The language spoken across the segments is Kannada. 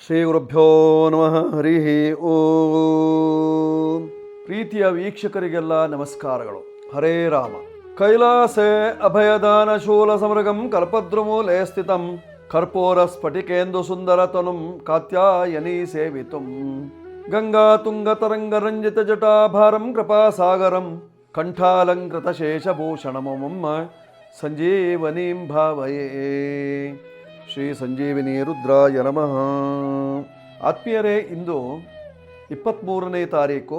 ಶ್ರೀ ಗುರುಭ್ಯೋ ನಮಃ. ಹರಿ ಓಂ. ಪ್ರೀತಿಯ ವೀಕ್ಷಕರಿಗೆಲ್ಲ ನಮಸ್ಕಾರಗಳು. ಹರೇ ರಾಮ. ಕೈಲಾಸೆ ಅಭಯದಾನ ಶೂಲ ಸಮೃಗಂ ಕಲ್ಪದ್ರುಮೂಲೆ ಸ್ಥಿತಂ ಕರ್ಪೂರ ಸ್ಫಟಿಕೇಂದು ಸುಂದರ ತನುಂ ಕಾತ್ಯಾಯನಿ ಸೇವಿತುಂ ಗಂಗಾ ತುಂಗ ತರಂಗ ರಂಜಿತ ಜಟಾಭಾರಂ ಕೃಪಾಸಾಗರಂ ಕಂಠಾಲಂಕೃತ ಶೇಷಭೂಷಣಮಮ್ಮ ಸಂಜೀವನೀಂ ಭಾವಯೇ. ಶ್ರೀ ಸಂಜೀವಿನಿ ರುದ್ರಾಯ ನಮಃ. ಆತ್ಮೀಯರೇ, ಇಂದು 23ನೇ ತಾರೀಕು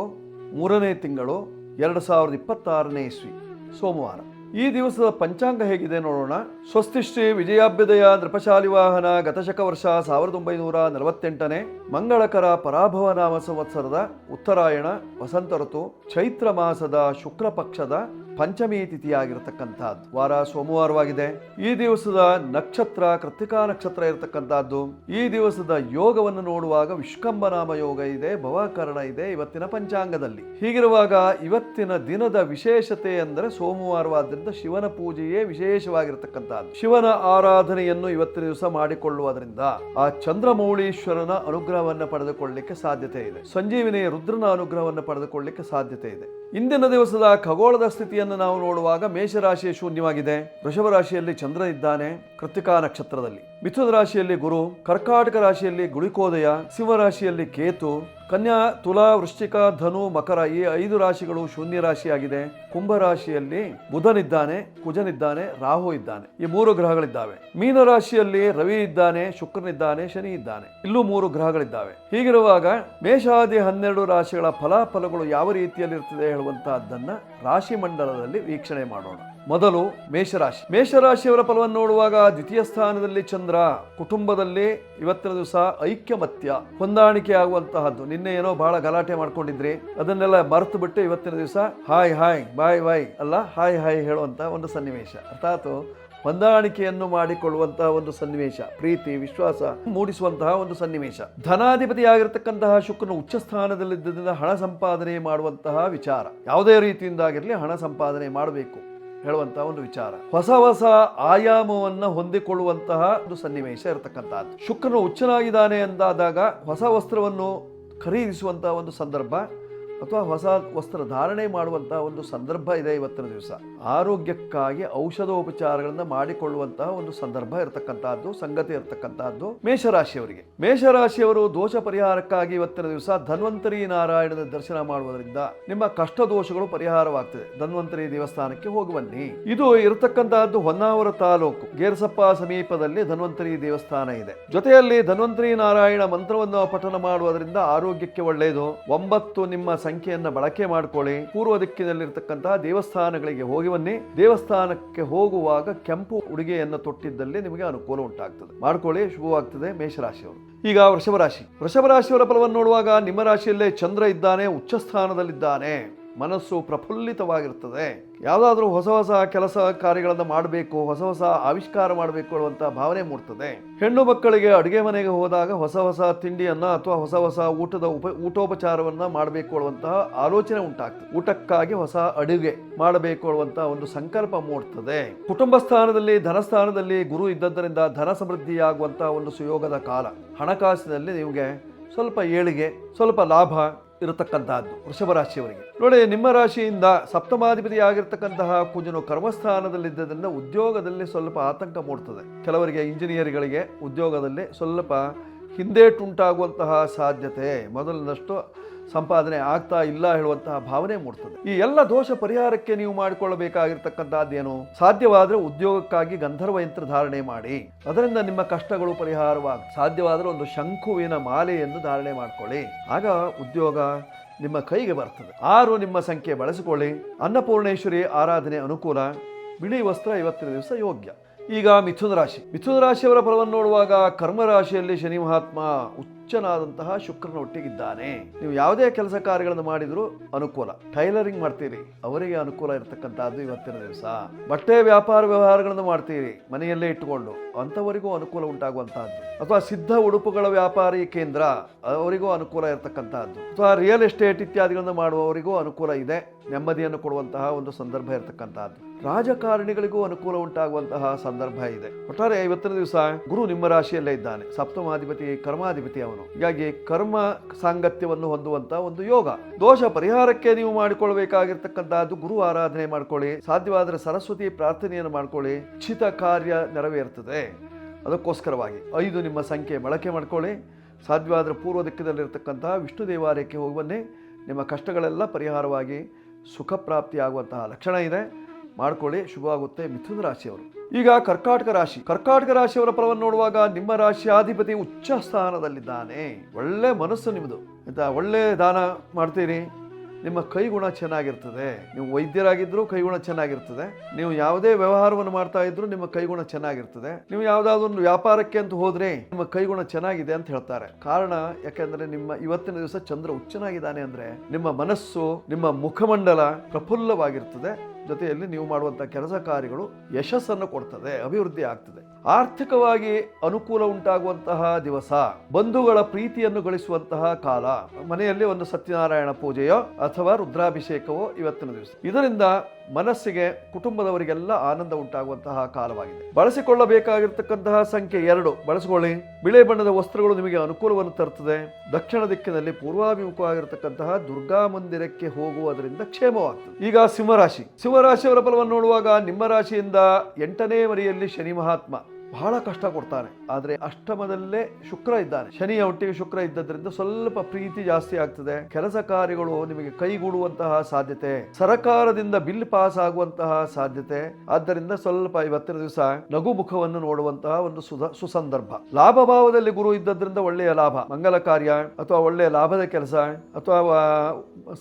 3ನೇ ತಿಂಗಳು 2026ನೇ ಇಸ್ವಿ ಸೋಮವಾರ. ಈ ದಿವಸದ ಪಂಚಾಂಗ ಹೇಗಿದೆ ನೋಡೋಣ. ಸ್ವಸ್ತಿ ಶ್ರೀ ವಿಜಯಾಭ್ಯುದಯ ನೃಪಶಾಲಿ ವಾಹನ ಗತಶಕ ವರ್ಷ 1948ನೇ ಮಂಗಳಕರ ಪರಾಭವ ನಾಮ ಸಂವತ್ಸರದ ಉತ್ತರಾಯಣ ವಸಂತ ಋತು ಚೈತ್ರ ಮಾಸದ ಶುಕ್ಲ ಪಕ್ಷದ ಪಂಚಮಿ ತಿಥಿಯಾಗಿರತಕ್ಕಂಥದ್ದು. ವಾರ ಸೋಮವಾರವಾಗಿದೆ. ಈ ದಿವಸದ ನಕ್ಷತ್ರ ಕೃತ್ತಿಕಾ ನಕ್ಷತ್ರ ಇರತಕ್ಕಂಥದ್ದು. ಈ ದಿವಸದ ಯೋಗವನ್ನು ನೋಡುವಾಗ ವಿಷ್ಕಂಭನಾಮ ಯೋಗ ಇದೆ, ಭವಕರಣ ಇದೆ ಇವತ್ತಿನ ಪಂಚಾಂಗದಲ್ಲಿ. ಹೀಗಿರುವಾಗ ಇವತ್ತಿನ ದಿನದ ವಿಶೇಷತೆ ಅಂದರೆ ಸೋಮವಾರವಾದ್ದರಿಂದ ಶಿವನ ಪೂಜೆಯೇ ವಿಶೇಷವಾಗಿರತಕ್ಕಂಥದ್ದು. ಶಿವನ ಆರಾಧನೆಯನ್ನು ಇವತ್ತಿನ ದಿವಸ ಮಾಡಿಕೊಳ್ಳುವುದರಿಂದ ಆ ಚಂದ್ರಮೌಳೀಶ್ವರನ ಅನುಗ್ರಹವನ್ನು ಪಡೆದುಕೊಳ್ಳಲಿಕ್ಕೆ ಸಾಧ್ಯತೆ ಇದೆ. ಸಂಜೀವಿನಿ ರುದ್ರನ ಅನುಗ್ರಹವನ್ನು ಪಡೆದುಕೊಳ್ಳಲಿಕ್ಕೆ ಸಾಧ್ಯತೆ ಇದೆ. ಇಂದಿನ ದಿವಸದ ಖಗೋಳದ ಸ್ಥಿತಿಯನ್ನು ನಾವು ನೋಡುವಾಗ ಮೇಷರಾಶಿಯ ಶೂನ್ಯವಾಗಿದೆ. ವೃಷಭ ರಾಶಿಯಲ್ಲಿ ಚಂದ್ರ ಇದ್ದಾನೆ ಕೃತ್ತಿಕಾ ನಕ್ಷತ್ರದಲ್ಲಿ. ಮಿಥುನ ರಾಶಿಯಲ್ಲಿ ಗುರು, ಕರ್ಕಾಟಕ ರಾಶಿಯಲ್ಲಿ ಗುಳಿಕೋದಯ, ಸಿಂಹ ರಾಶಿಯಲ್ಲಿ ಕೇತು, ಕನ್ಯಾ, ತುಲಾ, ವೃಶ್ಚಿಕ, ಧನು, ಮಕರ ಈ 5 ರಾಶಿಗಳು ಶೂನ್ಯ ರಾಶಿಯಾಗಿದೆ. ಕುಂಭ ರಾಶಿಯಲ್ಲಿ ಬುಧನಿದ್ದಾನೆ, ಕುಜನಿದ್ದಾನೆ, ರಾಹು ಇದ್ದಾನೆ. ಈ 3 ಗ್ರಹಗಳಿದ್ದಾವೆ. ಮೀನ ರಾಶಿಯಲ್ಲಿ ರವಿ ಇದ್ದಾನೆ, ಶುಕ್ರನಿದ್ದಾನೆ, ಶನಿ ಇದ್ದಾನೆ. ಇಲ್ಲೂ 3 ಗ್ರಹಗಳಿದ್ದಾವೆ. ಹೀಗಿರುವಾಗ ಮೇಷಾದಿ 12 ರಾಶಿಗಳ ಫಲಾಫಲಗಳು ಯಾವ ರೀತಿಯಲ್ಲಿ ಇರ್ತದೆ ಹೇಳುವಂತಹದ್ದನ್ನ ರಾಶಿ ಮಂಡಲದಲ್ಲಿ ವೀಕ್ಷಣೆ ಮಾಡೋಣ. ಮೊದಲು ಮೇಷರಾಶಿ. ಮೇಷರಾಶಿಯವರ ಫಲವನ್ನು ನೋಡುವಾಗ ದ್ವಿತೀಯ ಸ್ಥಾನದಲ್ಲಿ ಚಂದ್ರ. ಕುಟುಂಬದಲ್ಲಿ ಇವತ್ತಿನ ದಿವಸ ಐಕ್ಯಮತ್ಯ, ಹೊಂದಾಣಿಕೆ ಆಗುವಂತಹದ್ದು. ನಿನ್ನೆ ಏನೋ ಬಹಳ ಗಲಾಟೆ ಮಾಡ್ಕೊಂಡಿದ್ರಿ, ಅದನ್ನೆಲ್ಲ ಮರೆತು ಬಿಟ್ಟು ಇವತ್ತಿನ ದಿವಸ ಹಾಯ್ ಹಾಯ್ ಬಾಯ್ ಬಾಯ್ ಅಲ್ಲ ಹಾಯ್ ಹಾಯ್ ಹೇಳುವಂತಹ ಒಂದು ಸನ್ನಿವೇಶ, ಅರ್ಥಾತ್ ಹೊಂದಾಣಿಕೆಯನ್ನು ಮಾಡಿಕೊಳ್ಳುವಂತಹ ಒಂದು ಸನ್ನಿವೇಶ, ಪ್ರೀತಿ ವಿಶ್ವಾಸ ಮೂಡಿಸುವಂತಹ ಒಂದು ಸನ್ನಿವೇಶ. ಧನಾಧಿಪತಿಯಾಗಿರ್ತಕ್ಕಂತಹ ಶುಕ್ರನ ಉಚ್ಚ ಸ್ಥಾನದಲ್ಲಿದ್ದರಿಂದ ಹಣ ಸಂಪಾದನೆ ಮಾಡುವಂತಹ ವಿಚಾರ, ಯಾವುದೇ ರೀತಿಯಿಂದಾಗಿರಲಿ ಹಣ ಸಂಪಾದನೆ ಮಾಡಬೇಕು ಹೇಳುವಂತಹ ಒಂದು ವಿಚಾರ. ಹೊಸ ಹೊಸ ಆಯಾಮವನ್ನು ಹೊಂದಿಕೊಳ್ಳುವಂತಹ ಒಂದು ಸನ್ನಿವೇಶ ಇರತಕ್ಕಂಥದ್ದು. ಶುಕ್ರನು ಉಚ್ಚನಾಗಿದ್ದಾನೆ ಎಂದಾದಾಗ ಹೊಸ ವಸ್ತ್ರವನ್ನು ಖರೀದಿಸುವಂತಹ ಒಂದು ಸಂದರ್ಭ ಅಥವಾ ಹೊಸ ವಸ್ತ್ರ ಧಾರಣೆ ಮಾಡುವಂತಹ ಒಂದು ಸಂದರ್ಭ ಇದೆ ಇವತ್ತಿನ ದಿವಸ. ಆರೋಗ್ಯಕ್ಕಾಗಿ ಔಷಧೋಪಚಾರಗಳನ್ನು ಮಾಡಿಕೊಳ್ಳುವಂತಹ ಒಂದು ಸಂದರ್ಭ ಇರತಕ್ಕಂತಹದ್ದು, ಸಂಗತಿ ಇರತಕ್ಕಂತಹದ್ದು ಮೇಷರಾಶಿಯವರಿಗೆ. ಮೇಷರಾಶಿಯವರು ದೋಷ ಪರಿಹಾರಕ್ಕಾಗಿ ಇವತ್ತಿನ ದಿವಸ ಧನ್ವಂತರಿ ನಾರಾಯಣನ ದರ್ಶನ ಮಾಡುವುದರಿಂದ ನಿಮ್ಮ ಕಷ್ಟ ದೋಷಗಳು ಪರಿಹಾರವಾಗ್ತದೆ. ಧನ್ವಂತರಿ ದೇವಸ್ಥಾನಕ್ಕೆ ಹೋಗುವನ್ನಿ. ಇದು ಇರತಕ್ಕಂತಹದ್ದು ಹೊನ್ನಾವರ ತಾಲೂಕು ಗೇರಸಪ್ಪ ಸಮೀಪದಲ್ಲಿ ಧನ್ವಂತರಿ ದೇವಸ್ಥಾನ ಇದೆ. ಜೊತೆಯಲ್ಲಿ ಧನ್ವಂತರಿ ನಾರಾಯಣ ಮಂತ್ರವನ್ನು ಪಠನ ಮಾಡುವುದರಿಂದ ಆರೋಗ್ಯಕ್ಕೆ ಒಳ್ಳೆಯದು. 9 ನಿಮ್ಮ ಸಂಖ್ಯೆಯನ್ನು ಬಳಕೆ ಮಾಡಿಕೊಳ್ಳಿ. ಪೂರ್ವ ದಿಕ್ಕಿನಲ್ಲಿರ್ತಕ್ಕಂತಹ ದೇವಸ್ಥಾನಗಳಿಗೆ ಹೋಗಿ ಬನ್ನಿ. ದೇವಸ್ಥಾನಕ್ಕೆ ಹೋಗುವಾಗ ಕೆಂಪು ಉಡುಗೆಯನ್ನು ತೊಟ್ಟಿದ್ದಲ್ಲಿ ನಿಮಗೆ ಅನುಕೂಲ ಉಂಟಾಗ್ತದೆ. ಮಾಡ್ಕೊಳ್ಳಿ, ಶುಭವಾಗ್ತದೆ ಮೇಷರಾಶಿಯವರು. ಈಗ ವೃಷಭ ರಾಶಿ. ವೃಷಭ ರಾಶಿಯವರ ಫಲವನ್ನು ನೋಡುವಾಗ ನಿಮ್ಮ ರಾಶಿಯಲ್ಲೇ ಚಂದ್ರ ಇದ್ದಾನೆ, ಉಚ್ಚ ಸ್ಥಾನದಲ್ಲಿದ್ದಾನೆ. ಮನಸ್ಸು ಪ್ರಫುಲ್ಲಿತವಾಗಿರ್ತದೆ. ಯಾವುದಾದ್ರೂ ಹೊಸ ಹೊಸ ಕೆಲಸ ಕಾರ್ಯಗಳನ್ನು ಮಾಡಬೇಕು, ಹೊಸ ಹೊಸ ಆವಿಷ್ಕಾರ ಮಾಡಬೇಕು ಅನ್ನುವಂಥ ಭಾವನೆ ಮೂಡ್ತದೆ. ಹೆಣ್ಣು ಮಕ್ಕಳಿಗೆ ಅಡುಗೆ ಮನೆಗೆ ಹೋದಾಗ ಹೊಸ ಹೊಸ ತಿಂಡಿಯನ್ನ ಅಥವಾ ಹೊಸ ಹೊಸ ಊಟೋಪಚಾರವನ್ನ ಮಾಡಬೇಕು ಅನ್ನುವಂತಹ ಆಲೋಚನೆ ಉಂಟಾಗ್ತದೆ. ಊಟಕ್ಕಾಗಿ ಹೊಸ ಅಡುಗೆ ಮಾಡಬೇಕು ಅನ್ನುವಂತಹ ಒಂದು ಸಂಕಲ್ಪ ಮೂಡ್ತದೆ. ಕುಟುಂಬ ಸ್ಥಾನದಲ್ಲಿ ಧನಸ್ಥಾನದಲ್ಲಿ ಗುರು ಇದ್ದದ್ದರಿಂದ ಧನ ಸಮೃದ್ಧಿಯಾಗುವಂತಹ ಒಂದು ಸುಯೋಗದ ಕಾಲ. ಹಣಕಾಸಿನಲ್ಲಿ ನಿಮಗೆ ಸ್ವಲ್ಪ ಏಳಿಗೆ, ಸ್ವಲ್ಪ ಲಾಭ ಇರತಕ್ಕಂತಹದ್ದು ವೃಷಭ ರಾಶಿಯವರಿಗೆ. ನೋಡಿ, ನಿಮ್ಮ ರಾಶಿಯಿಂದ ಸಪ್ತಮಾಧಿಪತಿ ಆಗಿರ್ತಕ್ಕಂತಹ ಕುಜನು ಕರ್ಮಸ್ಥಾನದಲ್ಲಿದ್ದರಿಂದ ಉದ್ಯೋಗದಲ್ಲಿ ಸ್ವಲ್ಪ ಆತಂಕ ಮೂಡ್ತದೆ. ಕೆಲವರಿಗೆ ಇಂಜಿನಿಯರ್ಗಳಿಗೆ ಉದ್ಯೋಗದಲ್ಲಿ ಸ್ವಲ್ಪ ಹಿಂದೇಟುಂಟಾಗುವಂತಹ ಸಾಧ್ಯತೆ, ಮೊದಲಿನಷ್ಟು ಸಂಪಾದನೆ ಆಗ್ತಾ ಇಲ್ಲ ಹೇಳುವಂತಹ ಭಾವನೆ ಮೂಡ್ತದೆ. ಈ ಎಲ್ಲ ದೋಷ ಪರಿಹಾರಕ್ಕೆ ನೀವು ಮಾಡಿಕೊಳ್ಳಬೇಕಾಗಿರ್ತಕ್ಕಂಥದ್ದೇನು? ಸಾಧ್ಯವಾದರೆ ಉದ್ಯೋಗಕ್ಕಾಗಿ ಗಂಧರ್ವ ಯಂತ್ರ ಧಾರಣೆ ಮಾಡಿ, ಅದರಿಂದ ನಿಮ್ಮ ಕಷ್ಟಗಳು ಪರಿಹಾರವಾಗ. ಸಾಧ್ಯವಾದರೆ ಒಂದು ಶಂಖುವಿನ ಮಾಲೆಯನ್ನು ಧಾರಣೆ ಮಾಡಿಕೊಳ್ಳಿ, ಆಗ ಉದ್ಯೋಗ ನಿಮ್ಮ ಕೈಗೆ ಬರ್ತದೆ. 6 ನಿಮ್ಮ ಸಂಖ್ಯೆ ಬಳಸಿಕೊಳ್ಳಿ. ಅನ್ನಪೂರ್ಣೇಶ್ವರಿ ಆರಾಧನೆ ಅನುಕೂಲ. ಬಿಳಿ ವಸ್ತ್ರ ಇವತ್ತಿನ ದಿವಸ ಯೋಗ್ಯ. ಈಗ ಮಿಥುನ ರಾಶಿ. ಮಿಥುನ ರಾಶಿಯವರ ಫಲವನ್ನು ನೋಡುವಾಗ ಕರ್ಮ ರಾಶಿಯಲ್ಲಿ ಶನಿ ಮಹಾತ್ಮ ಉಚ್ಚನಾದಂತಹ ಶುಕ್ರನ ಒಟ್ಟಿಗಿದ್ದಾನೆ. ನೀವು ಯಾವುದೇ ಕೆಲಸ ಕಾರ್ಯಗಳನ್ನು ಮಾಡಿದ್ರು ಅನುಕೂಲ. ಟೈಲರಿಂಗ್ ಮಾಡ್ತೀರಿ, ಅವರಿಗೆ ಅನುಕೂಲ ಇರತಕ್ಕಂತಹದ್ದು ಇವತ್ತಿನ ದಿವಸ. ಬಟ್ಟೆ ವ್ಯಾಪಾರ ವ್ಯವಹಾರಗಳನ್ನು ಮಾಡ್ತೀರಿ ಮನೆಯಲ್ಲೇ ಇಟ್ಟುಕೊಂಡು, ಅಂಥವರಿಗೂ ಅನುಕೂಲ ಉಂಟಾಗುವಂತಹದ್ದು. ಅಥವಾ ಸಿದ್ಧ ಉಡುಪುಗಳ ವ್ಯಾಪಾರಿ ಕೇಂದ್ರ, ಅವರಿಗೂ ಅನುಕೂಲ ಇರತಕ್ಕಂತಹದ್ದು. ಅಥವಾ ರಿಯಲ್ ಎಸ್ಟೇಟ್ ಇತ್ಯಾದಿಗಳನ್ನು ಮಾಡುವವರಿಗೂ ಅನುಕೂಲ ಇದೆ. ನೆಮ್ಮದಿಯನ್ನು ಕೊಡುವಂತಹ ಒಂದು ಸಂದರ್ಭ ಇರತಕ್ಕಂತಹದ್ದು. ರಾಜಕಾರಣಿಗಳಿಗೂ ಅನುಕೂಲ ಉಂಟಾಗುವಂತಹ ಸಂದರ್ಭ ಇದೆ. ಒಟ್ಟಾರೆ ಇವತ್ತಿನ ದಿವಸ ಗುರು ನಿಮ್ಮ ರಾಶಿಯಲ್ಲೇ ಇದ್ದಾನೆ. ಸಪ್ತಮಾಧಿಪತಿ ಕರ್ಮಾಧಿಪತಿ ಅವನು. ಅವನು. ಹೀಗಾಗಿ ಕರ್ಮ ಸಾಂಗತ್ಯವನ್ನು ಹೊಂದುವಂತ ಒಂದು ಯೋಗ. ದೋಷ ಪರಿಹಾರಕ್ಕೆ ನೀವು ಮಾಡಿಕೊಳ್ಬೇಕಾಗಿರ್ತಕ್ಕಂಥದ್ದು ಗುರು ಆರಾಧನೆ ಮಾಡ್ಕೊಳ್ಳಿ. ಸಾಧ್ಯವಾದರೆ ಸರಸ್ವತಿ ಪ್ರಾರ್ಥನೆಯನ್ನು ಮಾಡ್ಕೊಳ್ಳಿ. ಇಚ್ಛಿತ ಕಾರ್ಯ ನೆರವೇರ್ತದೆ. ಅದಕ್ಕೋಸ್ಕರವಾಗಿ 5 ನಿಮ್ಮ ಸಂಖ್ಯೆ ಬಳಕೆ ಮಾಡ್ಕೊಳ್ಳಿ. ಸಾಧ್ಯವಾದರೆ ಪೂರ್ವ ದಿಕ್ಕಿನಲ್ಲಿರ್ತಕ್ಕಂತಹ ವಿಷ್ಣು ದೇವಾಲಯಕ್ಕೆ ಹೋಗುವನ್ನೇ ನಿಮ್ಮ ಕಷ್ಟಗಳೆಲ್ಲ ಪರಿಹಾರವಾಗಿ ಸುಖ ಪ್ರಾಪ್ತಿಯಾಗುವಂತಹ ಲಕ್ಷಣ ಇದೆ. ಮಾಡ್ಕೊಳ್ಳಿ, ಶುಭವಾಗುತ್ತೆ. ಮಿಥುನ ರಾಶಿಯವರು. ಈಗ ಕರ್ಕಾಟಕ ರಾಶಿ. ಕರ್ಕಾಟಕ ರಾಶಿಯವರ ಫಲವನ್ನು ನೋಡುವಾಗ ನಿಮ್ಮ ರಾಶಿಯಾಧಿಪತಿ ಉಚ್ಚ ಸ್ಥಾನದಲ್ಲಿದ್ದಾನೆ. ಒಳ್ಳೆ ಮನಸ್ಸು ನಿಮ್ಮದು ಆಯ್ತಾ. ಒಳ್ಳೆ ದಾನ ಮಾಡ್ತೀರಿ. ನಿಮ್ಮ ಕೈಗುಣ ಚೆನ್ನಾಗಿರ್ತದೆ. ನೀವು ವೈದ್ಯರಾಗಿದ್ದರೂ ಕೈಗುಣ ಚೆನ್ನಾಗಿರ್ತದೆ. ನೀವು ಯಾವುದೇ ವ್ಯವಹಾರವನ್ನು ಮಾಡ್ತಾ ಇದ್ರು ನಿಮ್ಮ ಕೈಗುಣ ಚೆನ್ನಾಗಿರ್ತದೆ. ನೀವು ಯಾವುದಾದ್ರೂ ಒಂದು ವ್ಯಾಪಾರಕ್ಕೆ ಅಂತ ಹೋದ್ರೆ ನಿಮ್ಮ ಕೈಗುಣ ಚೆನ್ನಾಗಿದೆ ಅಂತ ಹೇಳ್ತಾರೆ. ಕಾರಣ ಯಾಕೆಂದ್ರೆ ನಿಮ್ಮ ಇವತ್ತಿನ ದಿವಸ ಚಂದ್ರ ಉಚ್ಚನಾಗಿದ್ದಾನೆ ಅಂದ್ರೆ ನಿಮ್ಮ ಮನಸ್ಸು, ನಿಮ್ಮ ಮುಖಮಂಡಲ ಪ್ರಫುಲ್ಲವಾಗಿರ್ತದೆ. ಜೊತೆಯಲ್ಲಿ ನೀವು ಮಾಡುವಂತಹ ಕೆಲಸ ಕಾರ್ಯಗಳು ಯಶಸ್ಸನ್ನು ಕೊಡ್ತದೆ, ಅಭಿವೃದ್ಧಿ ಆಗ್ತದೆ. ಆರ್ಥಿಕವಾಗಿ ಅನುಕೂಲ ಉಂಟಾಗುವಂತಹ ದಿವಸ, ಬಂಧುಗಳ ಪ್ರೀತಿಯನ್ನು ಗಳಿಸುವಂತಹ ಕಾಲ. ಮನೆಯಲ್ಲಿ ಒಂದು ಸತ್ಯನಾರಾಯಣ ಪೂಜೆಯೋ ಅಥವಾ ರುದ್ರಾಭಿಷೇಕವೋ ಇವತ್ತಿನ ದಿವಸ. ಇದರಿಂದ ಮನಸ್ಸಿಗೆ, ಕುಟುಂಬದವರಿಗೆಲ್ಲ ಆನಂದ ಉಂಟಾಗುವಂತಹ ಕಾಲವಾಗಿದೆ. ಬಳಸಿಕೊಳ್ಳಬೇಕಾಗಿರ್ತಕ್ಕಂತಹ ಸಂಖ್ಯೆ 2 ಬಳಸಿಕೊಳ್ಳಿ. ಬಿಳಿ ಬಣ್ಣದ ವಸ್ತ್ರಗಳು ನಿಮಗೆ ಅನುಕೂಲವನ್ನು ತರುತ್ತದೆ. ದಕ್ಷಿಣ ದಿಕ್ಕಿನಲ್ಲಿ ಪೂರ್ವಾಭಿಮುಖವಾಗಿರತಕ್ಕಂತಹ ದುರ್ಗಾ ಮಂದಿರಕ್ಕೆ ಹೋಗುವುದರಿಂದ ಕ್ಷೇಮವಾಗ್ತದೆ. ಈಗ ಸಿಂಹರಾಶಿ. ಸಿಂಹರಾಶಿಯವರ ಫಲವನ್ನು ನೋಡುವಾಗ ನಿಮ್ಮ ರಾಶಿಯಿಂದ 8ನೇ ಮನೆಯಲ್ಲಿ ಶನಿ ಮಹಾತ್ಮ ಬಹಳ ಕಷ್ಟ ಕೊಡ್ತಾನೆ. ಆದ್ರೆ ಅಷ್ಟಮದಲ್ಲೇ ಶುಕ್ರ ಇದ್ದಾನೆ. ಶನಿಯ ಒಟ್ಟಿಗೆ ಶುಕ್ರ ಇದ್ದದ್ರಿಂದ ಸ್ವಲ್ಪ ಪ್ರೀತಿ ಜಾಸ್ತಿ ಆಗ್ತದೆ. ಕೆಲಸ ಕಾರ್ಯಗಳು ನಿಮಗೆ ಕೈಗೂಡುವಂತಹ ಸಾಧ್ಯತೆ, ಸರಕಾರದಿಂದ ಬಿಲ್ ಪಾಸ್ ಆಗುವಂತಹ ಸಾಧ್ಯತೆ. ಆದ್ದರಿಂದ ಸ್ವಲ್ಪ ಇವತ್ತಿನ ದಿವಸ ನಗು ಮುಖವನ್ನು ನೋಡುವಂತಹ ಒಂದು ಸುಸಂದರ್ಭ. ಲಾಭ ಭಾವದಲ್ಲಿ ಗುರು ಇದ್ದದ್ರಿಂದ ಒಳ್ಳೆಯ ಲಾಭ, ಮಂಗಲ ಕಾರ್ಯ ಅಥವಾ ಒಳ್ಳೆಯ ಲಾಭದ ಕೆಲಸ ಅಥವಾ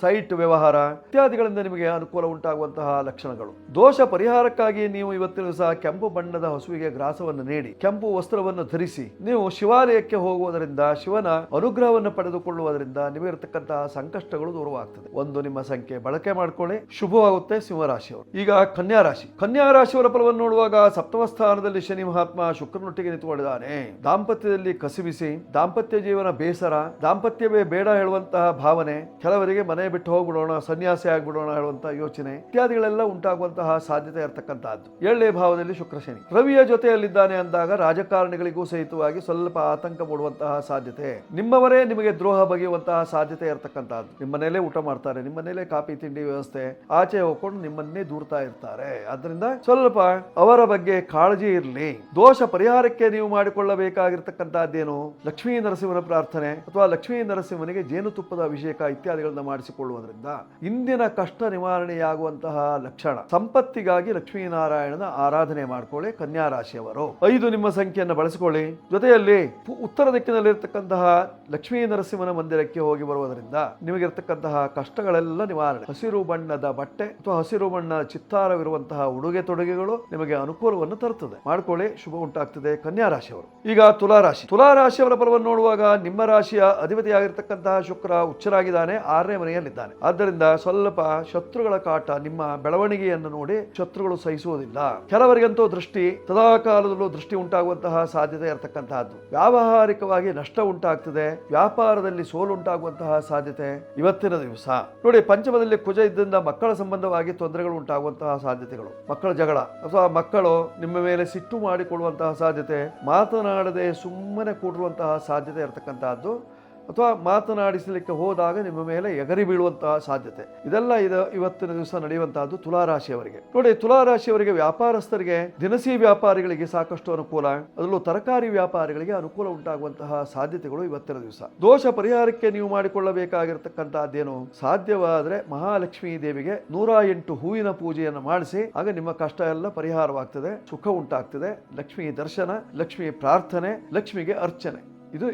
ಸೈಟ್ ವ್ಯವಹಾರ ಇತ್ಯಾದಿಗಳಿಂದ ನಿಮಗೆ ಅನುಕೂಲ ಉಂಟಾಗುವಂತಹ ಲಕ್ಷಣಗಳು. ದೋಷ ಪರಿಹಾರಕ್ಕಾಗಿ ನೀವು ಇವತ್ತಿನ ದಿವಸ ಕೆಂಪು ಬಣ್ಣದ ಹಸುವಿಗೆ ಗ್ರಾಸವನ್ನು ನೀಡಿ, ಕೆಂಪು ವಸ್ತ್ರವನ್ನು ಧರಿಸಿ ನೀವು ಶಿವಾಲಯಕ್ಕೆ ಹೋಗುವುದರಿಂದ, ಶಿವನ ಅನುಗ್ರಹವನ್ನು ಪಡೆದುಕೊಳ್ಳುವುದರಿಂದ ನಿಮಗಿರತಕ್ಕಂತಹ ಸಂಕಷ್ಟಗಳು ದೂರವಾಗ್ತದೆ. 1 ನಿಮ್ಮ ಸಂಖ್ಯೆ ಬಳಕೆ ಮಾಡ್ಕೊಳ್ಳಿ, ಶುಭವಾಗುತ್ತೆ. ಸಿಂಹರಾಶಿಯವರು. ಈಗ ಕನ್ಯಾ ರಾಶಿ. ಕನ್ಯಾ ರಾಶಿಯವರ ಫಲವನ್ನು ನೋಡುವಾಗ ಸಪ್ತಮ ಸ್ಥಾನದಲ್ಲಿ ಶನಿ ಮಹಾತ್ಮ ಶುಕ್ರನೊಟ್ಟಿಗೆ ನಿಂತುಕೊಂಡಿದ್ದಾನೆ. ದಾಂಪತ್ಯದಲ್ಲಿ ಕಸಿಬಿಸಿ, ದಾಂಪತ್ಯ ಜೀವನ ಬೇಸರ, ದಾಂಪತ್ಯವೇ ಬೇಡ ಹೇಳುವಂತಹ ಭಾವನೆ, ಕೆಲವರಿಗೆ ಮನೆ ಬಿಟ್ಟು ಹೋಗ್ಬಿಡೋಣ, ಸನ್ಯಾಸಿ ಆಗ್ಬಿಡೋಣ ಹೇಳುವಂತಹ ಯೋಚನೆ ಇತ್ಯಾದಿಗಳೆಲ್ಲ ಉಂಟಾಗುವಂತಹ ಸಾಧ್ಯತೆ ಇರತಕ್ಕಂತಹದ್ದು. 7ನೇ ಭಾವದಲ್ಲಿ ಶುಕ್ರ ಶನಿ. ರವಿಯ ಜೊತೆಯಲ್ಲಿದ್ದ ಅಂದಾಗ ರಾಜಕಾರಣಿಗಳಿಗೂ ಸಹಿತವಾಗಿ ಸ್ವಲ್ಪ ಆತಂಕ ಮೂಡುವಂತಹ ಸಾಧ್ಯತೆ. ನಿಮ್ಮವರೇ ನಿಮಗೆ ದ್ರೋಹ ಬಗೆಯುವಂತಹ ಸಾಧ್ಯತೆ ಇರತಕ್ಕಂತಹದ್ದು. ನಿಮ್ಮನೇಲೆ ಊಟ ಮಾಡ್ತಾರೆ, ನಿಮ್ಮನೇಲೆ ಕಾಫಿ ತಿಂಡಿ ವ್ಯವಸ್ಥೆ, ಆಚೆ ಹೋಗ್ಕೊಂಡು ನಿಮ್ಮನ್ನೇ ದೂರ್ತಾ ಇರ್ತಾರೆ. ಆದ್ರಿಂದ ಸ್ವಲ್ಪ ಅವರ ಬಗ್ಗೆ ಕಾಳಜಿ ಇರಲಿ. ದೋಷ ಪರಿಹಾರಕ್ಕೆ ನೀವು ಮಾಡಿಕೊಳ್ಳಬೇಕಾಗಿರ್ತಕ್ಕಂತಹದ್ದೇನು, ಲಕ್ಷ್ಮೀ ನರಸಿಂಹನ ಪ್ರಾರ್ಥನೆ ಅಥವಾ ಲಕ್ಷ್ಮೀ ನರಸಿಂಹನಿಗೆ ಜೇನುತುಪ್ಪದ ಅಭಿಷೇಕ ಇತ್ಯಾದಿಗಳನ್ನ ಮಾಡಿಸಿಕೊಳ್ಳುವುದರಿಂದ ಇಂದಿನ ಕಷ್ಟ ನಿವಾರಣೆಯಾಗುವಂತಹ ಲಕ್ಷಣ. ಸಂಪತ್ತಿಗಾಗಿ ಲಕ್ಷ್ಮೀನಾರಾಯಣನ ಆರಾಧನೆ ಮಾಡಿಕೊಳ್ಳಿ ಕನ್ಯಾ ರಾಶಿಯವರು. 5 ನಿಮ್ಮ ಸಂಖ್ಯೆಯನ್ನು ಬಳಸಿಕೊಳ್ಳಿ. ಜೊತೆಯಲ್ಲಿ ಉತ್ತರ ದಿಕ್ಕಿನಲ್ಲಿರ್ತಕ್ಕಂತಹ ಲಕ್ಷ್ಮೀ ನರಸಿಂಹನ ಮಂದಿರಕ್ಕೆ ಹೋಗಿ ಬರುವುದರಿಂದ ನಿಮಗಿರ್ತಕ್ಕಂತಹ ಕಷ್ಟಗಳೆಲ್ಲ ನಿವಾರಣೆ. ಹಸಿರು ಬಣ್ಣದ ಬಟ್ಟೆ ಅಥವಾ ಹಸಿರು ಬಣ್ಣ ಚಿತ್ತಾರವಿರುವಂತಹ ಉಡುಗೆ ತೊಡುಗೆಗಳು ನಿಮಗೆ ಅನುಕೂಲವನ್ನು ತರುತ್ತದೆ. ಮಾಡ್ಕೊಳ್ಳಿ, ಶುಭ ಉಂಟಾಗ್ತದೆ. ಕನ್ಯಾ ರಾಶಿಯವರು. ಈಗ ತುಲಾ ರಾಶಿ. ತುಲಾ ರಾಶಿಯವರ ಫಲವನ್ನು ನೋಡುವಾಗ ನಿಮ್ಮ ರಾಶಿಯ ಅಧಿಪತಿಯಾಗಿರ್ತಕ್ಕಂತಹ ಶುಕ್ರ ಉಚ್ಚರಾಗಿದ್ದಾನೆ, 6ನೇ ಮನೆಯಲ್ಲಿದ್ದಾನೆ. ಆದ್ದರಿಂದ ಸ್ವಲ್ಪ ಶತ್ರುಗಳ ಕಾಟ, ನಿಮ್ಮ ಬೆಳವಣಿಗೆಯನ್ನು ನೋಡಿ ಶತ್ರುಗಳು ಸಹಿಸುವುದಿಲ್ಲ. ಕೆಲವರಿಗಂತೂ ದೃಷ್ಟಿ ಸದಾಕಾಲದಲ್ಲೂ ದೃಷ್ಟಿ ಉಂಟಾಗುವಂತಹ ಸಾಧ್ಯತೆ ಇರತಕ್ಕಂತಹದ್ದು. ವ್ಯಾವಹಾರಿಕವಾಗಿ ನಷ್ಟ ಉಂಟಾಗ್ತದೆ, ವ್ಯಾಪಾರದಲ್ಲಿ ಸೋಲು ಉಂಟಾಗುವಂತಹ ಸಾಧ್ಯತೆ ಇವತ್ತಿನ ದಿವಸ. ನೋಡಿ, ಪಂಚಮದಲ್ಲಿ ಕುಜ ಇದ್ದರಿಂದ ಮಕ್ಕಳ ಸಂಬಂಧವಾಗಿ ತೊಂದರೆಗಳು ಉಂಟಾಗುವಂತಹ ಸಾಧ್ಯತೆಗಳು, ಮಕ್ಕಳ ಜಗಳ ಅಥವಾ ಮಕ್ಕಳು ನಿಮ್ಮ ಮೇಲೆ ಸಿಟ್ಟು ಮಾಡಿಕೊಳ್ಳುವಂತಹ ಸಾಧ್ಯತೆ, ಮಾತನಾಡದೆ ಸುಮ್ಮನೆ ಕೂಡಿರುವಂತಹ ಸಾಧ್ಯತೆ ಇರತಕ್ಕಂತಹದ್ದು ಅಥವಾ ಮಾತನಾಡಿಸಲಿಕ್ಕೆ ಹೋದಾಗ ನಿಮ್ಮ ಮೇಲೆ ಎಗರಿ ಬೀಳುವಂತಹ ಸಾಧ್ಯತೆ. ಇದೆಲ್ಲ ಇವತ್ತಿನ ದಿವಸ ನಡೆಯುವಂತಹದ್ದು ತುಲಾರಾಶಿಯವರಿಗೆ. ನೋಡಿ, ತುಲಾರಾಶಿಯವರಿಗೆ ವ್ಯಾಪಾರಸ್ಥರಿಗೆ, ದಿನಸಿ ವ್ಯಾಪಾರಿಗಳಿಗೆ ಸಾಕಷ್ಟು ಅನುಕೂಲ, ಅದರಲ್ಲೂ ತರಕಾರಿ ವ್ಯಾಪಾರಿಗಳಿಗೆ ಅನುಕೂಲ ಉಂಟಾಗುವಂತಹ ಸಾಧ್ಯತೆಗಳು ಇವತ್ತಿನ ದಿವಸ. ದೋಷ ಪರಿಹಾರಕ್ಕೆ ನೀವು ಮಾಡಿಕೊಳ್ಳಬೇಕಾಗಿರ್ತಕ್ಕಂತಹದ್ದೇನು, ಸಾಧ್ಯವಾದರೆ ಮಹಾಲಕ್ಷ್ಮೀ ದೇವಿಗೆ 108 ಹೂವಿನ ಪೂಜೆಯನ್ನು ಮಾಡಿಸಿ, ಆಗ ನಿಮ್ಮ ಕಷ್ಟ ಎಲ್ಲ ಪರಿಹಾರವಾಗ್ತದೆ, ಸುಖ ಉಂಟಾಗ್ತದೆ. ಲಕ್ಷ್ಮೀ ದರ್ಶನ, ಲಕ್ಷ್ಮೀ ಪ್ರಾರ್ಥನೆ, ಲಕ್ಷ್ಮಿಗೆ ಅರ್ಚನೆ, ಇದು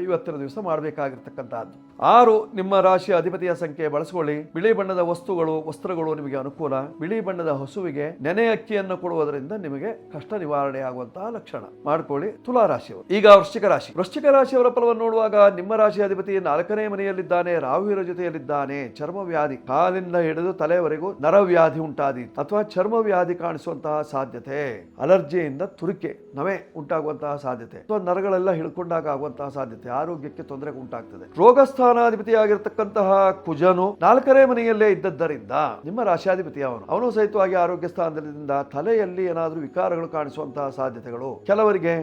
ಇವತ್ತಿನ ದಿವಸ ಮಾಡಬೇಕಾಗಿರ್ತಕ್ಕಂಥದ್ದು. 6 ನಿಮ್ಮ ರಾಶಿಯ ಅಧಿಪತಿಯ ಸಂಖ್ಯೆ ಬಳಸಿಕೊಳ್ಳಿ. ಬಿಳಿ ಬಣ್ಣದ ವಸ್ತ್ರಗಳು ನಿಮಗೆ ಅನುಕೂಲ. ಬಿಳಿ ಬಣ್ಣದ ಹಸುವಿಗೆ ನೆನೆ ಅಕ್ಕಿಯನ್ನು ಕೊಡುವುದರಿಂದ ನಿಮಗೆ ಕಷ್ಟ ನಿವಾರಣೆ ಆಗುವಂತಹ ಲಕ್ಷಣ. ಮಾಡ್ಕೊಳ್ಳಿ ತುಲಾ ರಾಶಿಯವರು. ಈಗ ವೃಶ್ಚಿಕ ರಾಶಿ. ವೃಶ್ಚಿಕ ರಾಶಿಯವರ ಫಲವನ್ನು ನೋಡುವಾಗ ನಿಮ್ಮ ರಾಶಿಯ ಅಧಿಪತಿ 4ನೇ ಮನೆಯಲ್ಲಿದ್ದಾನೆ, ರಾಹುವಿನ ಜೊತೆಯಲ್ಲಿದ್ದಾನೆ. ಚರ್ಮ ವ್ಯಾಧಿ, ಕಾಲಿಂದ ಹಿಡಿದು ತಲೆವರೆಗೂ ನರವ್ಯಾಧಿ ಉಂಟಾದೀತು ಅಥವಾ ಚರ್ಮ ವ್ಯಾಧಿ ಕಾಣಿಸುವಂತಹ ಸಾಧ್ಯತೆ, ಅಲರ್ಜಿಯಿಂದ ತುರಿಕೆ, ನವೆ ಉಂಟಾಗುವಂತಹ ಸಾಧ್ಯತೆ ಅಥವಾ ನರಗಳೆಲ್ಲ ಹಿಡ್ಕೊಂಡಾಗ ಆಗುವಂತಹ ಸಾಧ್ಯತೆ, ಆರೋಗ್ಯಕ್ಕೆ ತೊಂದರೆ ಉಂಟಾಗ್ತದೆ. ರೋಗಸ್ಥಾನಾಧಿಪತಿಯಾಗಿರ್ತಕ್ಕಂತಹ ಕುಜನು 4ನೇ ಮನೆಯಲ್ಲೇ ಇದ್ದದ್ದರಿಂದ ನಿಮ್ಮ ರಾಶಿಯಾಧಿಪತಿ ಅವನು ಸಹಿತವಾಗಿ ಆರೋಗ್ಯ ಸ್ಥಾನದಿಂದ ತಲೆಯಲ್ಲಿ ಏನಾದರೂ ವಿಕಾರಗಳು ಕಾಣಿಸುವಂತಹ ಸಾಧ್ಯತೆಗಳು, ಕೆಲವರಿಗೆ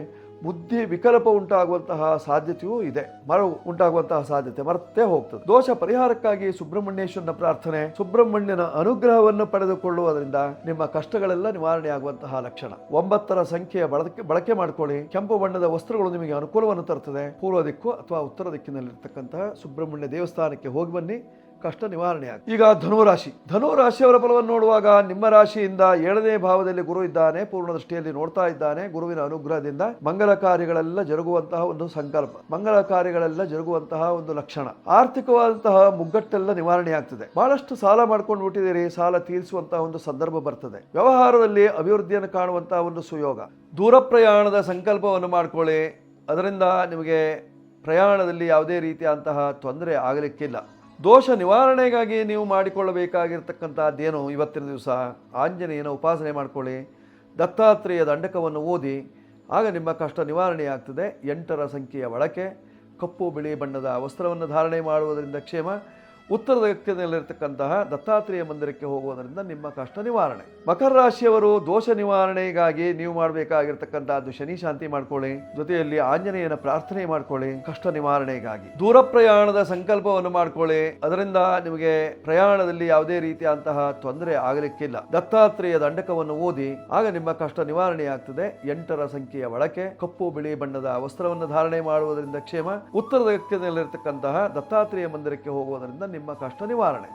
ಬುದ್ಧಿ ವಿಕಲ್ಪ ಉಂಟಾಗುವಂತಹ ಸಾಧ್ಯತೆಯೂ ಇದೆ, ಮರವು ಉಂಟಾಗುವಂತಹ ಸಾಧ್ಯತೆ ಮರ್ತೇ ಹೋಗ್ತದೆ. ದೋಷ ಪರಿಹಾರಕ್ಕಾಗಿ ಸುಬ್ರಹ್ಮಣ್ಯೇಶ್ವರನ ಪ್ರಾರ್ಥನೆ, ಸುಬ್ರಹ್ಮಣ್ಯನ ಅನುಗ್ರಹವನ್ನು ಪಡೆದುಕೊಳ್ಳುವುದರಿಂದ ನಿಮ್ಮ ಕಷ್ಟಗಳೆಲ್ಲ ನಿವಾರಣೆ ಆಗುವಂತಹ ಲಕ್ಷಣ. 9ರ ಸಂಖ್ಯೆಯ ಬಳಕೆ ಮಾಡ್ಕೊಳ್ಳಿ. ಕೆಂಪು ಬಣ್ಣದ ವಸ್ತ್ರಗಳು ನಿಮಗೆ ಅನುಕೂಲವನ್ನು ತರುತ್ತದೆ. ಪೂರ್ವ ದಿಕ್ಕು ಅಥವಾ ಉತ್ತರ ದಿಕ್ಕಿನಲ್ಲಿರ್ತಕ್ಕಂತಹ ಸುಬ್ರಹ್ಮಣ್ಯ ದೇವಸ್ಥಾನಕ್ಕೆ ಹೋಗಿ ಬನ್ನಿ, ಕಷ್ಟ ನಿವಾರಣೆ ಆಗುತ್ತೆ. ಈಗ ಧನುರಾಶಿ. ಧನುರಾಶಿಯವರ ಫಲವನ್ನು ನೋಡುವಾಗ ನಿಮ್ಮ ರಾಶಿಯಿಂದ 7ನೇ ಭಾವದಲ್ಲಿ ಗುರು ಇದ್ದಾನೆ, ಪೂರ್ಣ ದೃಷ್ಟಿಯಲ್ಲಿ ನೋಡ್ತಾ ಇದ್ದಾನೆ. ಗುರುವಿನ ಅನುಗ್ರಹದಿಂದ ಮಂಗಲ ಕಾರ್ಯಗಳೆಲ್ಲ ಜರುಗುವಂತಹ ಒಂದು ಸಂಕಲ್ಪ, ಮಂಗಲ ಕಾರ್ಯಗಳೆಲ್ಲ ಜರುಗುವಂತಹ ಒಂದು ಲಕ್ಷಣ. ಆರ್ಥಿಕವಾದಂತಹ ಮುಗ್ಗಟ್ಟೆಲ್ಲ ನಿವಾರಣೆ ಆಗ್ತದೆ. ಬಹಳಷ್ಟು ಸಾಲ ಮಾಡ್ಕೊಂಡು ಬಿಟ್ಟಿದ್ದೀರಿ, ಸಾಲ ತೀರಿಸುವಂತಹ ಒಂದು ಸಂದರ್ಭ ಬರ್ತದೆ. ವ್ಯವಹಾರದಲ್ಲಿ ಅಭಿವೃದ್ಧಿಯನ್ನು ಕಾಣುವಂತಹ ಒಂದು ಸುಯೋಗ. ದೂರ ಪ್ರಯಾಣದ ಸಂಕಲ್ಪವನ್ನು ಮಾಡ್ಕೊಳ್ಳಿ, ಅದರಿಂದ ನಿಮಗೆ ಪ್ರಯಾಣದಲ್ಲಿ ಯಾವುದೇ ರೀತಿಯಂತಹ ತೊಂದರೆ ಆಗಲಿಕ್ಕಿಲ್ಲ. ದೋಷ ನಿವಾರಣೆಗಾಗಿ ನೀವು ಮಾಡಿಕೊಳ್ಳಬೇಕಾಗಿರ್ತಕ್ಕಂಥದ್ದೇನು ಇವತ್ತಿನ ದಿವಸ ಆಂಜನೇಯನ ಉಪಾಸನೆ ಮಾಡಿಕೊಳ್ಳಿ, ದತ್ತಾತ್ರೇಯ ದಂಡಕವನ್ನು ಓದಿ, ಆಗ ನಿಮ್ಮ ಕಷ್ಟ ನಿವಾರಣೆ ಆಗ್ತದೆ. 8ರ ಸಂಖ್ಯೆಯ ಬಳಕೆ, ಕಪ್ಪು ಬಿಳಿ ಬಣ್ಣದ ವಸ್ತ್ರವನ್ನು ಧಾರಣೆ ಮಾಡುವುದರಿಂದ ಕ್ಷೇಮ. ಉತ್ತರದ ದಿಕ್ಕಿನಲ್ಲಿರ್ತಕ್ಕಂತಹ ದತ್ತಾತ್ರೇಯ ಮಂದಿರಕ್ಕೆ ಹೋಗುವುದರಿಂದ ನಿಮ್ಮ ಕಷ್ಟ ನಿವಾರಣೆ. ಮಕರ ರಾಶಿಯವರು ದೋಷ ನಿವಾರಣೆಗಾಗಿ ನೀವು ಮಾಡಬೇಕಾಗಿರ್ತಕ್ಕಂಥದ್ದು ಶನಿ ಶಾಂತಿ ಮಾಡ್ಕೊಳ್ಳಿ, ಜೊತೆಯಲ್ಲಿ ಆಂಜನೇಯನ ಪ್ರಾರ್ಥನೆ ಮಾಡ್ಕೊಳ್ಳಿ ಕಷ್ಟ ನಿವಾರಣೆಗಾಗಿ. ದೂರ ಪ್ರಯಾಣದ ಸಂಕಲ್ಪವನ್ನು ಮಾಡ್ಕೊಳ್ಳಿ, ಅದರಿಂದ ನಿಮಗೆ ಪ್ರಯಾಣದಲ್ಲಿ ಯಾವುದೇ ರೀತಿಯಂತಹ ತೊಂದರೆ ಆಗಲಿಕ್ಕಿಲ್ಲ. ದತ್ತಾತ್ರೇಯ ದಂಡಕವನ್ನು ಓದಿ, ಆಗ ನಿಮ್ಮ ಕಷ್ಟ ನಿವಾರಣೆ ಆಗ್ತದೆ. 8ರ ಸಂಖ್ಯೆಯ ಬಳಕೆ, ಕಪ್ಪು ಬಿಳಿ ಬಣ್ಣದ ವಸ್ತ್ರವನ್ನು ಧಾರಣೆ ಮಾಡುವುದರಿಂದ ಕ್ಷೇಮ. ಉತ್ತರದ ದಿಕ್ಕಿನಲ್ಲಿರ್ತಕ್ಕಂತಹ ದತ್ತಾತ್ರೇಯ ಮಂದಿರಕ್ಕೆ ಹೋಗುವುದರಿಂದ ನಿಮ್ಮ ಕಷ್ಟ ನಿವಾರಣೆ.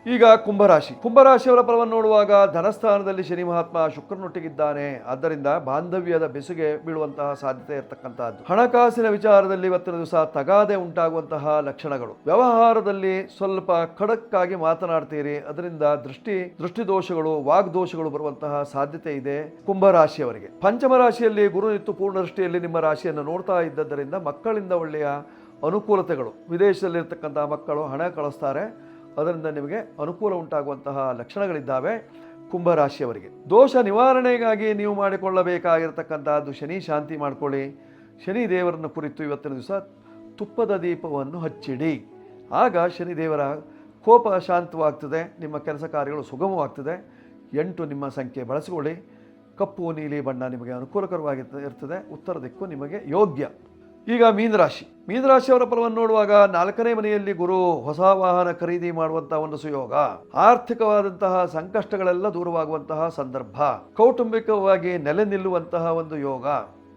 ಈಗ ಕುಂಭರಾಶಿ. ಕುಂಭರಾಶಿಯವರ ಫಲವನ್ನು ನೋಡುವಾಗ ಧನಸ್ಥಾನದಲ್ಲಿ ಶನಿ ಮಹಾತ್ಮ ಶುಕ್ರನೊಟ್ಟಿಗಿದ್ದಾನೆ, ಆದ್ದರಿಂದ ಬಾಂಧವ್ಯದ ಬೆಸುಗೆ ಬೀಳುವಂತಹ ಸಾಧ್ಯತೆ ಇರತಕ್ಕಂತಹದ್ದು. ಹಣಕಾಸಿನ ವಿಚಾರದಲ್ಲಿ ಇವತ್ತಿನ ದಿವಸ ತಗಾದೆ ಉಂಟಾಗುವಂತಹ ಲಕ್ಷಣಗಳು. ವ್ಯವಹಾರದಲ್ಲಿ ಸ್ವಲ್ಪ ಖಡಕ್ ಆಗಿ ಮಾತನಾಡ್ತೀರಿ, ಅದರಿಂದ ದೃಷ್ಟಿ ದೋಷಗಳು, ವಾಗ್ದೋಷಗಳು ಬರುವಂತಹ ಸಾಧ್ಯತೆ ಇದೆ ಕುಂಭರಾಶಿಯವರಿಗೆ. ಪಂಚಮ ರಾಶಿಯಲ್ಲಿ ಗುರು ನಿಂತು ಪೂರ್ಣ ದೃಷ್ಟಿಯಲ್ಲಿ ನಿಮ್ಮ ರಾಶಿಯನ್ನು ನೋಡ್ತಾ ಇದ್ದದ್ದರಿಂದ ಮಕ್ಕಳಿಂದ ಒಳ್ಳೆಯ ಅನುಕೂಲತೆಗಳು. ವಿದೇಶದಲ್ಲಿರ್ತಕ್ಕಂತಹ ಮಕ್ಕಳು ಹಣ ಕಳಿಸ್ತಾರೆ, ಅದರಿಂದ ನಿಮಗೆ ಅನುಕೂಲ ಉಂಟಾಗುವಂತಹ ಲಕ್ಷಣಗಳಿದ್ದಾವೆ ಕುಂಭರಾಶಿಯವರಿಗೆ. ದೋಷ ನಿವಾರಣೆಗಾಗಿ ನೀವು ಮಾಡಿಕೊಳ್ಳಬೇಕಾಗಿರ್ತಕ್ಕಂಥದ್ದು ಶನಿ ಶಾಂತಿ ಮಾಡಿಕೊಳ್ಳಿ. ಶನಿ ದೇವರನ್ನು ಕುರಿತು ಇವತ್ತಿನ ದಿವಸ ತುಪ್ಪದ ದೀಪವನ್ನು ಹಚ್ಚಿಡಿ, ಆಗ ಶನಿ ದೇವರ ಕೋಪ ಶಾಂತವಾಗ್ತದೆ, ನಿಮ್ಮ ಕೆಲಸ ಕಾರ್ಯಗಳು ಸುಗಮವಾಗ್ತದೆ. 8 ನಿಮ್ಮ ಸಂಖ್ಯೆ ಬಳಸಿಕೊಳ್ಳಿ. ಕಪ್ಪು ನೀಲಿ ಬಣ್ಣ ನಿಮಗೆ ಅನುಕೂಲಕರವಾಗಿರ್ತದೆ. ಉತ್ತರ ದಿಕ್ಕು ನಿಮಗೆ ಯೋಗ್ಯ. ಈಗ ಮೀನರಾಶಿ. ಮೀನರಾಶಿಯವರ ಫಲವನ್ನು ನೋಡುವಾಗ 4ನೇ ಮನೆಯಲ್ಲಿ ಗುರು ಹೊಸ ವಾಹನ ಖರೀದಿ ಮಾಡುವಂತಹ ಒಂದು ಸುಯೋಗ. ಆರ್ಥಿಕವಾದಂತಹ ಸಂಕಷ್ಟಗಳೆಲ್ಲ ದೂರವಾಗುವಂತಹ ಸಂದರ್ಭ. ಕೌಟುಂಬಿಕವಾಗಿ ನೆಲೆ ನಿಲ್ಲುವಂತಹ ಒಂದು ಯೋಗ.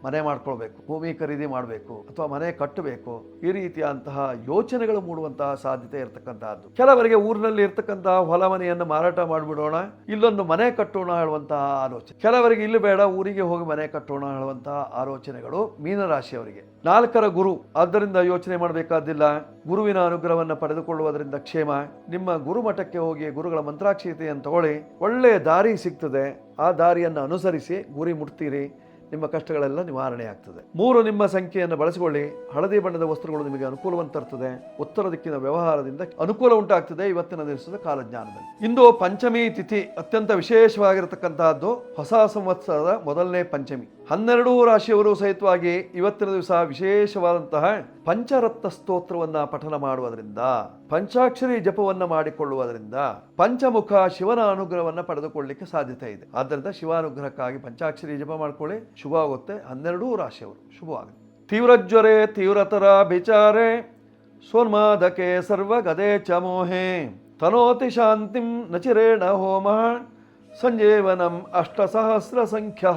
ಮನೆ ಮಾಡ್ಕೊಳ್ಬೇಕು, ಭೂಮಿ ಖರೀದಿ ಮಾಡಬೇಕು ಅಥವಾ ಮನೆ ಕಟ್ಟಬೇಕು, ಈ ರೀತಿಯಂತಹ ಯೋಚನೆಗಳು ಮೂಡುವಂತಹ ಸಾಧ್ಯತೆ ಇರತಕ್ಕಂತಹದ್ದು. ಕೆಲವರಿಗೆ ಊರಿನಲ್ಲಿ ಇರ್ತಕ್ಕಂತಹ ಹೊಲ ಮನೆಯನ್ನು ಮಾರಾಟ ಮಾಡಿಬಿಡೋಣ, ಇಲ್ಲೊಂದು ಮನೆ ಕಟ್ಟೋಣ ಹೇಳುವಂತಹ ಆಲೋಚನೆ. ಕೆಲವರಿಗೆ ಇಲ್ಲಿ ಬೇಡ, ಊರಿಗೆ ಹೋಗಿ ಮನೆ ಕಟ್ಟೋಣ ಹೇಳುವಂತಹ ಆಲೋಚನೆಗಳು ಮೀನರಾಶಿಯವರಿಗೆ. 4ರ ಗುರು, ಆದ್ದರಿಂದ ಯೋಚನೆ ಮಾಡಬೇಕಾದಿಲ್ಲ. ಗುರುವಿನ ಅನುಗ್ರಹವನ್ನು ಪಡೆದುಕೊಳ್ಳುವುದರಿಂದ ಕ್ಷೇಮ. ನಿಮ್ಮ ಗುರುಮಠಕ್ಕೆ ಹೋಗಿ ಗುರುಗಳ ಮಂತ್ರಾಕ್ಷತೆಯನ್ನು ತಗೊಳ್ಳಿ, ಒಳ್ಳೆಯ ದಾರಿ ಸಿಗ್ತದೆ. ಆ ದಾರಿಯನ್ನು ಅನುಸರಿಸಿ ಗುರಿ ಮುಟ್ತೀರಿ, ನಿಮ್ಮ ಕಷ್ಟಗಳೆಲ್ಲ ನಿವಾರಣೆ ಆಗ್ತದೆ. 3 ನಿಮ್ಮ ಸಂಖ್ಯೆಯನ್ನು ಬಳಸಿಕೊಳ್ಳಿ. ಹಳದಿ ಬಣ್ಣದ ವಸ್ತ್ರಗಳು ನಿಮಗೆ ಅನುಕೂಲವನ್ನು ತರ್ತದೆ. ಉತ್ತರ ದಿಕ್ಕಿನ ವ್ಯವಹಾರದಿಂದ ಅನುಕೂಲ ಉಂಟಾಗ್ತದೆ ಇವತ್ತಿನ ದಿವಸದ ಕಾಲಜ್ಞಾನದಲ್ಲಿ. ಇಂದು ಪಂಚಮಿ ತಿಥಿ ಅತ್ಯಂತ ವಿಶೇಷವಾಗಿರತಕ್ಕಂತಹದ್ದು. ಹೊಸ ಸಂವತ್ಸರದ ಮೊದಲನೇ ಪಂಚಮಿ. 12 ರಾಶಿಯವರು ಸಹಿತವಾಗಿ ಇವತ್ತಿನ ದಿವಸ ವಿಶೇಷವಾದಂತಹ ಪಂಚರತ್ನ ಸ್ತೋತ್ರವನ್ನ ಪಠನ ಮಾಡುವುದರಿಂದ, ಪಂಚಾಕ್ಷರಿ ಜಪವನ್ನ ಮಾಡಿಕೊಳ್ಳುವುದರಿಂದ ಪಂಚಮುಖ ಶಿವನ ಅನುಗ್ರಹವನ್ನ ಪಡೆದುಕೊಳ್ಳಲಿಕ್ಕೆ ಸಾಧ್ಯತೆ ಇದೆ. ಆದ್ದರಿಂದ ಶಿವಾನುಗ್ರಹಕ್ಕಾಗಿ ಪಂಚಾಕ್ಷರಿ ಜಪ ಮಾಡ್ಕೊಳ್ಳಿ, ಶುಭ ಆಗುತ್ತೆ. 12 ರಾಶಿಯವರು ಶುಭವಾಗುತ್ತೆ. ತೀವ್ರಜ್ವರೇ ತೀವ್ರತರ ವಿಚಾರೇ ಸೋನ್ಮಾದಕೆ ಸರ್ವಗದೆ ಚ ಮೋಹೆ ತನೋತಿ ಶಾಂತಿಂ ನಚಿರೇಣ ಹೋಮ ಸಂಜೀವನಂ 8,000 ಸಂಖ್ಯ.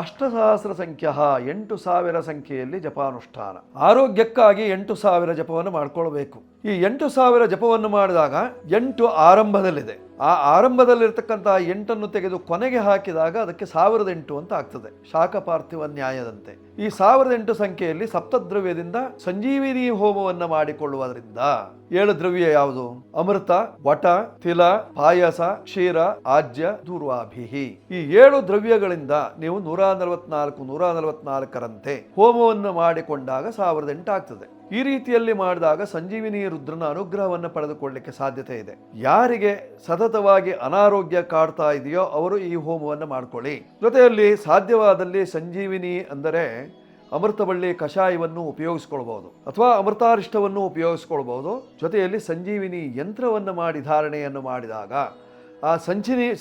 8,000 ಸಂಖ್ಯ, 8,000 ಸಂಖ್ಯೆಯಲ್ಲಿ ಜಪಾನುಷ್ಠಾನ. ಆರೋಗ್ಯಕ್ಕಾಗಿ 8,000 ಜಪವನ್ನು ಮಾಡ್ಕೊಳ್ಬೇಕು. ಈ 8,000 ಜಪವನ್ನು ಮಾಡಿದಾಗ 8 ಆರಂಭದಲ್ಲಿದೆ. ಆ ಆರಂಭದಲ್ಲಿರ್ತಕ್ಕಂಥ 8 ತೆಗೆದು ಕೊನೆಗೆ ಹಾಕಿದಾಗ ಅದಕ್ಕೆ 1,008 ಅಂತ ಆಗ್ತದೆ, ಶಾಖ ಪಾರ್ಥಿವ ನ್ಯಾಯದಂತೆ. ಈ 1,008 ಸಂಖ್ಯೆಯಲ್ಲಿ ಸಪ್ತದ್ರವ್ಯದಿಂದ ಸಂಜೀವಿನಿ ಹೋಮವನ್ನು ಮಾಡಿಕೊಳ್ಳುವುದರಿಂದ 7 ದ್ರವ್ಯ ಯಾವುದು? ಅಮೃತ, ವಟ, ತಿಲ, ಪಾಯಸ, ಕ್ಷೀರ, ಆಜ್ಯ, ದೂರ್ವಾಭಿಹಿ. ಈ 7 ದ್ರವ್ಯಗಳಿಂದ ನೀವು 144ರಂತೆ ಹೋಮವನ್ನು ಮಾಡಿಕೊಂಡಾಗ 1,008 ಆಗ್ತದೆ. ಈ ರೀತಿಯಲ್ಲಿ ಮಾಡಿದಾಗ ಸಂಜೀವಿನಿ ರುದ್ರನ ಅನುಗ್ರಹವನ್ನು ಪಡೆದುಕೊಳ್ಳಲಿಕ್ಕೆ ಸಾಧ್ಯತೆ ಇದೆ. ಯಾರಿಗೆ ಸತತವಾಗಿ ಅನಾರೋಗ್ಯ ಕಾಡ್ತಾ ಇದೆಯೋ ಅವರು ಈ ಹೋಮವನ್ನು ಮಾಡಿಕೊಳ್ಳಿ. ಜೊತೆಯಲ್ಲಿ ಸಾಧ್ಯವಾದಲ್ಲಿ ಸಂಜೀವಿನಿ ಅಂದರೆ ಅಮೃತಬಳ್ಳಿ ಕಷಾಯವನ್ನು ಉಪಯೋಗಿಸ್ಕೊಳ್ಬಹುದು ಅಥವಾ ಅಮೃತಾರಿಷ್ಟವನ್ನು ಉಪಯೋಗಿಸ್ಕೊಳ್ಬಹುದು. ಜೊತೆಯಲ್ಲಿ ಸಂಜೀವಿನಿ ಯಂತ್ರವನ್ನು ಮಾಡಿ ಧಾರಣೆಯನ್ನು ಮಾಡಿದಾಗ ಆ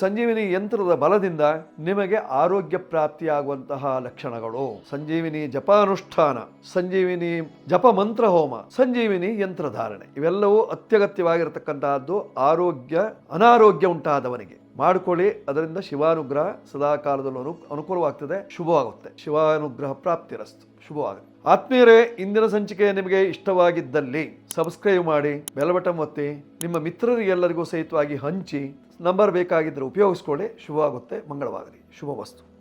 ಸಂಜೀವಿನಿ ಯಂತ್ರದ ಬಲದಿಂದ ನಿಮಗೆ ಆರೋಗ್ಯ ಪ್ರಾಪ್ತಿಯಾಗುವಂತಹ ಲಕ್ಷಣಗಳು. ಸಂಜೀವಿನಿ ಜಪಾನುಷ್ಠಾನ, ಸಂಜೀವಿನಿ ಜಪ ಮಂತ್ರ ಹೋಮ, ಸಂಜೀವಿನಿ ಯಂತ್ರಧಾರಣೆ ಇವೆಲ್ಲವೂ ಅತ್ಯಗತ್ಯವಾಗಿರತಕ್ಕಂತಹದ್ದು. ಆರೋಗ್ಯ ಅನಾರೋಗ್ಯ ಉಂಟಾದವನಿಗೆ ಮಾಡಿಕೊಳ್ಳಿ. ಅದರಿಂದ ಶಿವಾನುಗ್ರಹ ಸದಾ ಕಾಲದಲ್ಲೂ ಅನುಕೂಲವಾಗ್ತದೆ, ಶುಭವಾಗುತ್ತೆ. ಶಿವಾನುಗ್ರಹ ಪ್ರಾಪ್ತಿರಸ್ತು, ಶುಭವಾಗುತ್ತೆ. ಆತ್ಮೀಯರೇ, ಇಂದಿನ ಸಂಚಿಕೆ ನಿಮಗೆ ಇಷ್ಟವಾಗಿದ್ದಲ್ಲಿ ಸಬ್ಸ್ಕ್ರೈಬ್ ಮಾಡಿ, ಬೆಲ್ ಬಟನ್ ಒತ್ತಿ, ನಿಮ್ಮ ಮಿತ್ರರಿಗೆಲ್ಲರಿಗೂ ಸಹಿತವಾಗಿ ಹಂಚಿ. ನಂಬರ್ ಬೇಕಾಗಿದ್ದರೆ ಉಪಯೋಗಿಸ್ಕೊಳ್ಳಿ. ಶುಭವಾಗುತ್ತೆ, ಮಂಗಳವಾಗಲಿ, ಶುಭವಸ್ತು.